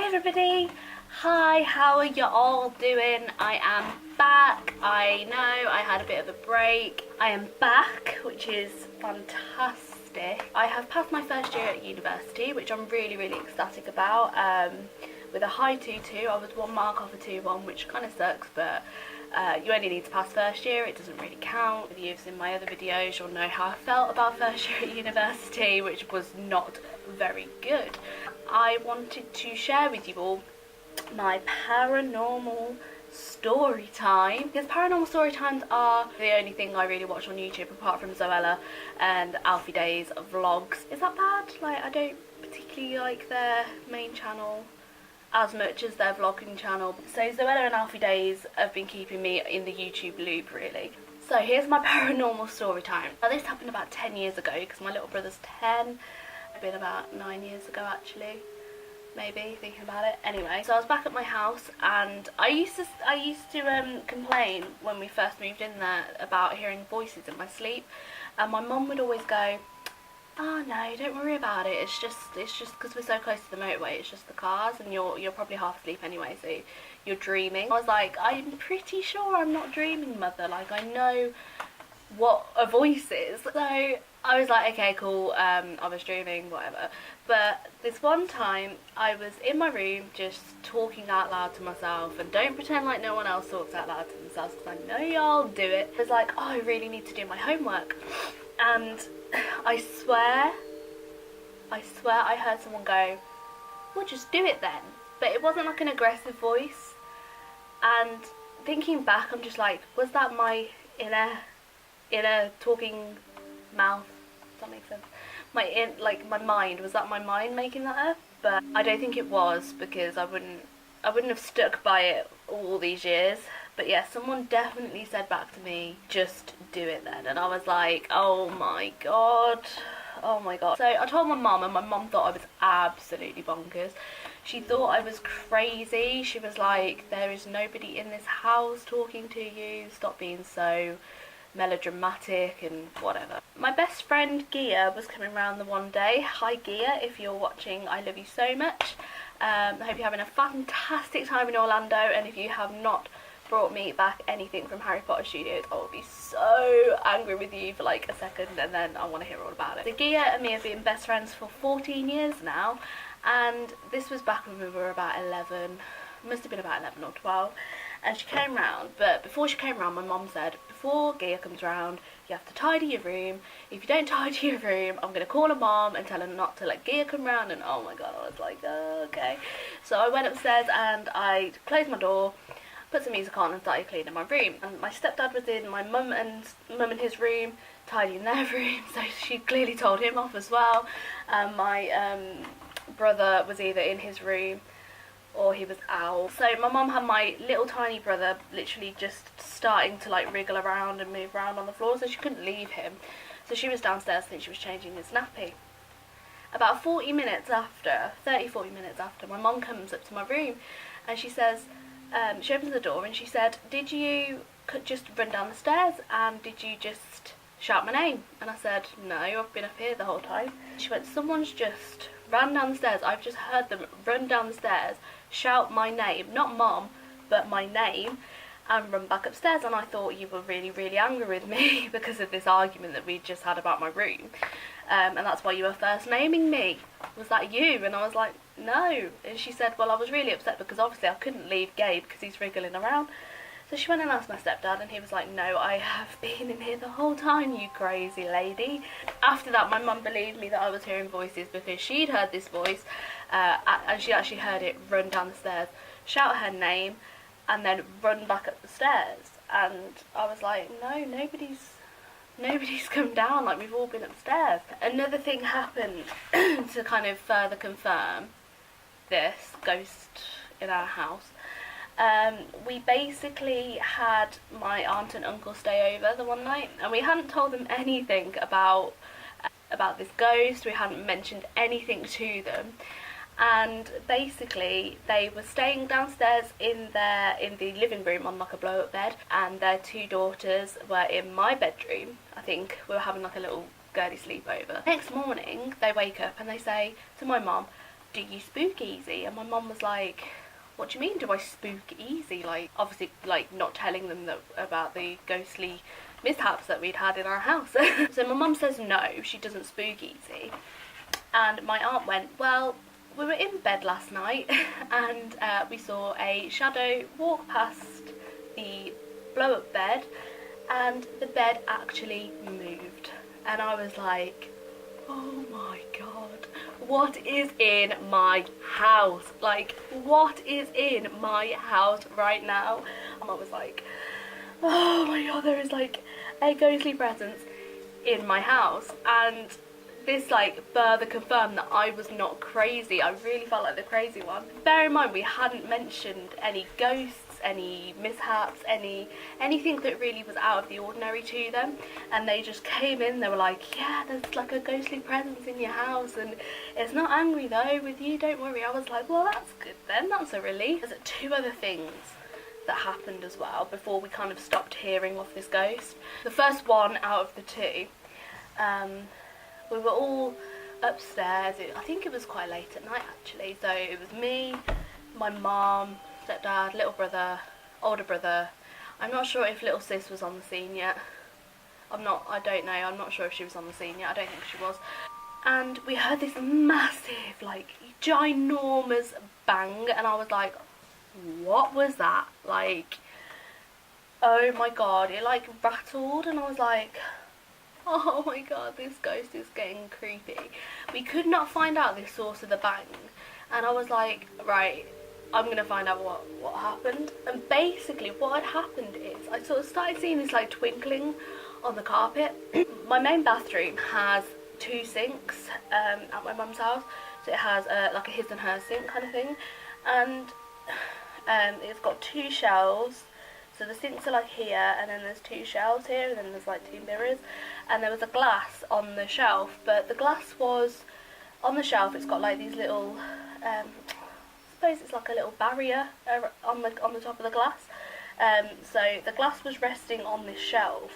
everybody, hi, how are you all doing? I am back. I know I had a bit of a break. I am back, which is fantastic. I have passed my first year at university, which I'm really ecstatic about, with a high 2-2. I was 1 mark off a 2-1, which kind of sucks, but you only need to pass first year, it doesn't really count. If you've seen my other videos, you'll know how I felt about first year at university, which was not very good. I wanted to share with you all my paranormal story time, because paranormal story times are the only thing I really watch on YouTube apart from Zoella and Alfie Day's vlogs. Is that bad? Like, I don't particularly like their main channel as much as their vlogging channel. So Zoella and Alfie Days have been keeping me in the YouTube loop, really. So here's my paranormal story time. Now this happened about 10 years ago, because my little brother's 10. It's been about 9 years ago actually, maybe, thinking about it. Anyway, so I was back at my house, and I used to complain when we first moved in there about hearing voices in my sleep, and my mum would always go, "Oh no, don't worry about it, it's just because we're so close to the motorway, it's just the cars, and you're probably half asleep anyway, so you're dreaming." I was like, "I'm pretty sure I'm not dreaming, mother, like I know what a voice is." So I was like, okay, cool, I was dreaming, whatever. But this one time I was in my room just talking out loud to myself, and don't pretend like no one else talks out loud to themselves because I know y'all do it. I was like, oh, I really need to do my homework, and I swear I heard someone go, "Well, just do it then." But it wasn't like an aggressive voice, and thinking back, I'm just like, was that my inner talking mouth? Does that make sense? My mind, was that my mind making that up? But I don't think it was, because I wouldn't have stuck by it all these years. But yeah, someone definitely said back to me, "Just do it then." And I was like, oh my god, oh my god. So I told my mum, and my mum thought I was absolutely bonkers. She thought I was crazy. She was like, "There is nobody in this house talking to you, stop being so melodramatic," and whatever. My best friend Gia was coming around the one day. Hi Gia, if you're watching, I love you so much. I hope you're having a fantastic time in Orlando, and if you have not brought me back anything from Harry Potter Studios, I will be so angry with you for like a second, and then I want to hear all about it. So Gia and me have been best friends for 14 years now, and this was back when we were about 11, must have been about 11 or 12, and she came round. But before she came round, my mum said, before Gia comes round, you have to tidy your room. If you don't tidy your room, I'm going to call her mom and tell her not to let Gia come round. And oh my god, I was like, oh, okay. So I went upstairs and I closed my door, put some music on, and started cleaning my room. And my stepdad was in my mum and his room, tidying their room, so she clearly told him off as well. My brother was either in his room or he was out. So my mum had my little tiny brother literally just starting to like wriggle around and move around on the floor, so she couldn't leave him. So she was downstairs, I think she was changing his nappy. About 30-40 minutes after, my mum comes up to my room, and she says, she opens the door and she said, "Did you just run down the stairs and did you just shout my name?" And I said, "No, I've been up here the whole time." She went, "Someone's just ran down the stairs. I've just heard them run down the stairs, shout my name, not mom, but my name, and run back upstairs. And I thought you were really angry with me because of this argument that we just had about my room. And that's why you were first naming me. Was that you?" And I was like, "No." And she said, "Well, I was really upset because obviously I couldn't leave Gabe because he's wriggling around." So she went and asked my stepdad, and he was like, "No, I have been in here the whole time, you crazy lady." After that, my mum believed me that I was hearing voices, because she'd heard this voice, and she actually heard it run down the stairs, shout her name, and then run back up the stairs. And I was like, no, nobody's come down, like we've all been upstairs. Another thing happened to kind of further confirm this ghost in our house. We basically had my aunt and uncle stay over the one night, and we hadn't told them anything about this ghost. We hadn't mentioned anything to them, and basically they were staying downstairs in the living room on like a blow-up bed, and their 2 daughters were in my bedroom. I think we were having like a little girly sleepover. Next morning they wake up and they say to my mom, do you spook easy? And my mum was like, what do you mean, do I spook easy? Like, obviously, like, not telling them that about the ghostly mishaps that we'd had in our house. So my mum says no, she doesn't spook easy. And my aunt went, well, we were in bed last night and we saw a shadow walk past the blow-up bed, and the bed actually moved. And I was like, oh my god, what is in my house? Like, what is in my house right now? And I was like, oh my god, there is like a ghostly presence in my house. And this like further confirmed that I was not crazy. I really felt like the crazy one. Bear in mind, we hadn't mentioned any ghosts, any mishaps, anything that really was out of the ordinary to them, and they just came in. They were like, yeah, there's like a ghostly presence in your house and it's not angry though with you, don't worry. I was like, well, that's good then, that's a relief. There's two other things that happened as well before we kind of stopped hearing of this ghost. The first one out of the two, we were all upstairs. I think it was quite late at night actually, so it was me, my mum, stepdad, little brother, older brother. I'm not sure if little sis was on the scene yet. I don't know, I'm not sure if she was on the scene yet, I don't think she was. And we heard this massive, like, ginormous bang, and I was like, what was that? Like, oh my god, it like rattled, and I was like, oh my god, this ghost is getting creepy. We could not find out the source of the bang, and I was like, right, I'm gonna find out what happened. And basically what had happened is I sort of started seeing this like twinkling on the carpet. My main bathroom has two sinks at my mum's house, so it has like a his and her sink kind of thing, and it's got two shelves. So the sinks are like here, and then there's two shelves here, and then there's like two mirrors, and there was a glass on the shelf, but the glass was on the shelf. It's got like these little I suppose it's like a little barrier on the top of the glass. So the glass was resting on this shelf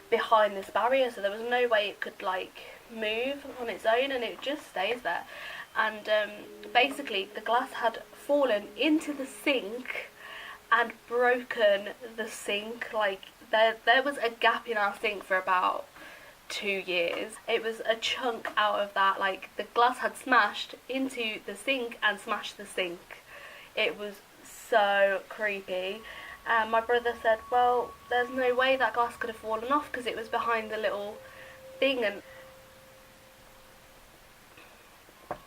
behind this barrier, so there was no way it could like move on its own, and it just stays there. And basically the glass had fallen into the sink and broken the sink. Like there was a gap in our sink for about 2 years. It was a chunk out of that, like the glass had smashed into the sink and smashed the sink. It was so creepy. And my brother said, well, there's no way that glass could have fallen off because it was behind the little thing. And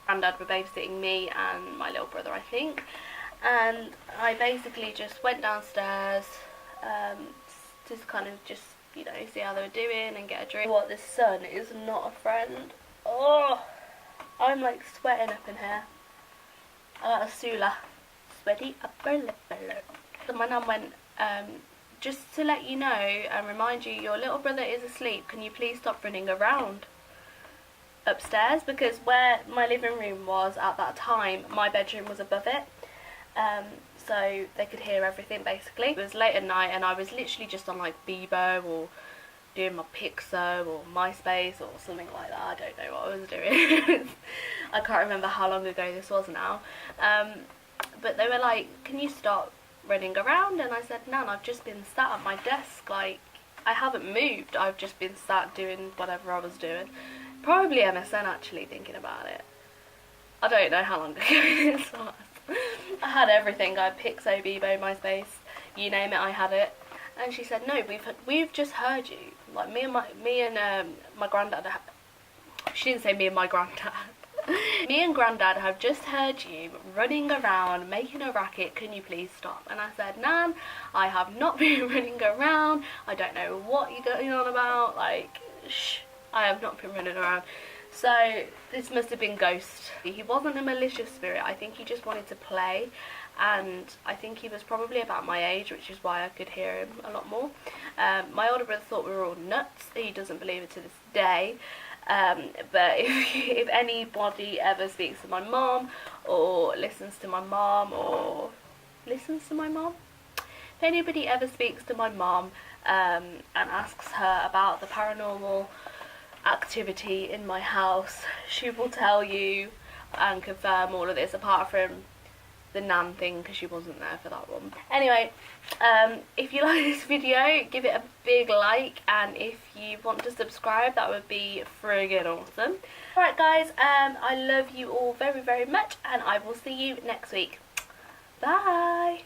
Granddad were babysitting me and my little brother, I think, and I basically just went downstairs to kind of just, you know, see how they were doing and get a drink. What, this sun is not a friend. Oh, I'm like sweating up in here. I got a Sula. Sweaty upper lip alert. So my nan went, just to let you know and remind you, your little brother is asleep. Can you please stop running around upstairs? Because where my living room was at that time, my bedroom was above it. So they could hear everything basically. It was late at night and I was literally just on like Bebo or doing my Pixar or MySpace or something like that. I don't know what I was doing. I can't remember how long ago this was now. But they were like, can you stop running around? And I said, Nan, I've just been sat at my desk, like I haven't moved, I've just been sat doing whatever I was doing. Probably MSN actually, thinking about it. I don't know how long ago this was. I had everything. I had Pixo, Bebo, MySpace, you name it, I had it. And she said, no, we've just heard you. Like me and my granddad. She didn't say me and my granddad. Me and Granddad have just heard you running around making a racket, can you please stop? And I said, Nan, I have not been running around, I don't know what you're going on about, like, shh, I have not been running around. So this must have been Ghost. He wasn't a malicious spirit, I think he just wanted to play, and I think he was probably about my age, which is why I could hear him a lot more. My older brother thought we were all nuts. He doesn't believe it to this day. But if anybody ever speaks to my mom or listens to my mom if anybody ever speaks to my mom and asks her about the paranormal activity in my house, she will tell you and confirm all of this, apart from the Nan thing because she wasn't there for that one. Anyway, if you like this video, give it a big like, and if you want to subscribe, that would be friggin' awesome. Alright guys, I love you all very, very much, and I will see you next week. Bye!